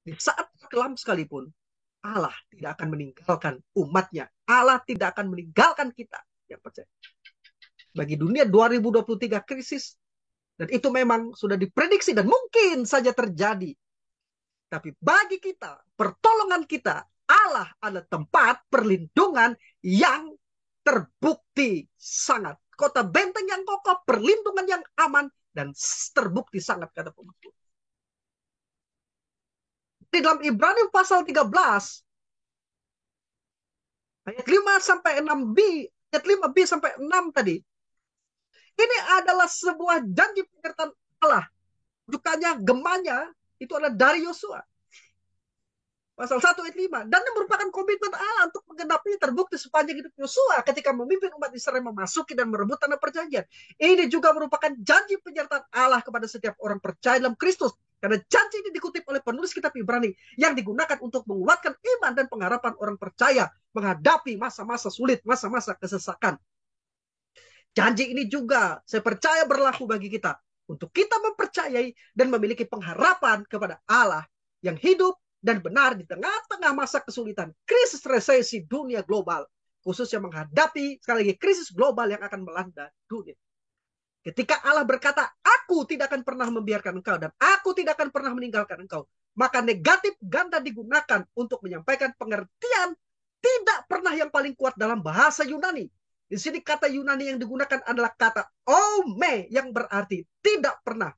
Di saat kelam sekalipun, Allah tidak akan meninggalkan umatnya. Allah tidak akan meninggalkan kita yang percaya. Bagi dunia 2023 krisis, dan itu memang sudah diprediksi dan mungkin saja terjadi. Tapi bagi kita, pertolongan kita, Allah adalah tempat perlindungan yang terbukti sangat. Kota benteng yang kokoh, perlindungan yang aman, dan terbukti sangat, kata pemazmur. Di dalam Ibrani pasal 13, ayat 5 sampai 6b, ayat 5b sampai 6 tadi. Ini adalah sebuah janji penyertaan Allah. Bukannya gemanya itu adalah dari Yosua. Pasal 1 ayat 5. Dan ini merupakan komitmen Allah untuk menggenapinya, terbukti sepanjang hidup Yosua ketika memimpin umat Israel memasuki dan merebut tanah perjanjian. Ini juga merupakan janji penyertaan Allah kepada setiap orang percaya dalam Kristus. Karena janji ini dikutip oleh penulis kitab Ibrani yang digunakan untuk menguatkan iman dan pengharapan orang percaya menghadapi masa-masa sulit, masa-masa kesesakan. Janji ini juga saya percaya berlaku bagi kita untuk kita mempercayai dan memiliki pengharapan kepada Allah yang hidup dan benar di tengah-tengah masa kesulitan, krisis resesi dunia global, khususnya menghadapi sekali lagi krisis global yang akan melanda dunia. Ketika Allah berkata, aku tidak akan pernah membiarkan engkau dan aku tidak akan pernah meninggalkan engkau, maka negatif ganda digunakan untuk menyampaikan pengertian tidak pernah yang paling kuat dalam bahasa Yunani. Di sini kata Yunani yang digunakan adalah kata ome yang berarti tidak pernah.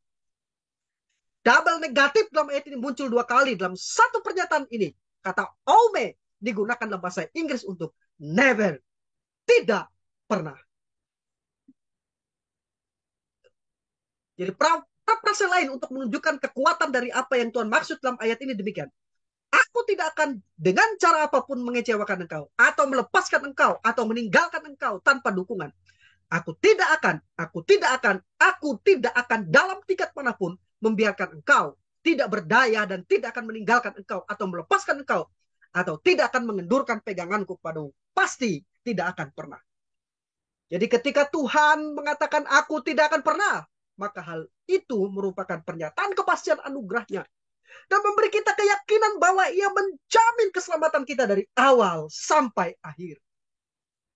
Double negatif dalam ayat ini muncul 2 kali dalam satu pernyataan ini. Kata ome digunakan dalam bahasa Inggris untuk never, tidak pernah. Jadi frase lain untuk menunjukkan kekuatan dari apa yang Tuhan maksud dalam ayat ini demikian. Aku tidak akan dengan cara apapun mengecewakan engkau, atau melepaskan engkau, atau meninggalkan engkau tanpa dukungan. Aku tidak akan, aku tidak akan, aku tidak akan dalam tingkat manapun membiarkan engkau tidak berdaya dan tidak akan meninggalkan engkau atau melepaskan engkau atau tidak akan mengendurkan peganganku padamu. Pasti tidak akan pernah. Jadi ketika Tuhan mengatakan aku tidak akan pernah, maka hal itu merupakan pernyataan kepastian anugerahnya dan memberi kita keyakinan bahwa ia menjamin keselamatan kita dari awal sampai akhir.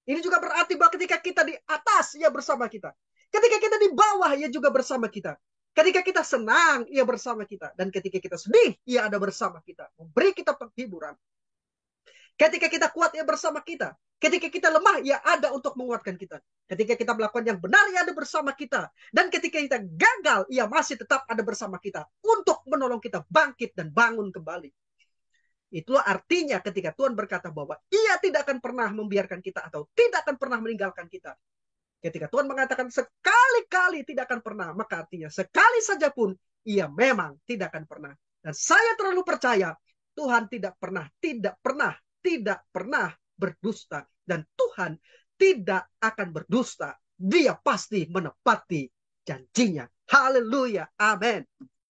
Ini juga berarti bahwa ketika kita di atas, ia bersama kita. Ketika kita di bawah, ia juga bersama kita. Ketika kita senang, ia bersama kita. Dan ketika kita sedih, ia ada bersama kita. Memberi kita penghiburan. Ketika kita kuat, ia bersama kita. Ketika kita lemah, ia ada untuk menguatkan kita. Ketika kita melakukan yang benar, ia ada bersama kita. Dan ketika kita gagal, ia masih tetap ada bersama kita. Untuk menolong kita bangkit dan bangun kembali. Itulah artinya ketika Tuhan berkata bahwa ia tidak akan pernah membiarkan kita atau tidak akan pernah meninggalkan kita. Ketika Tuhan mengatakan sekali-kali tidak akan pernah, maka artinya sekali saja pun ia memang tidak akan pernah. Dan saya terlalu percaya Tuhan tidak pernah berdusta. Dan Tuhan tidak akan berdusta. Dia pasti menepati janjinya. Haleluya. Amin.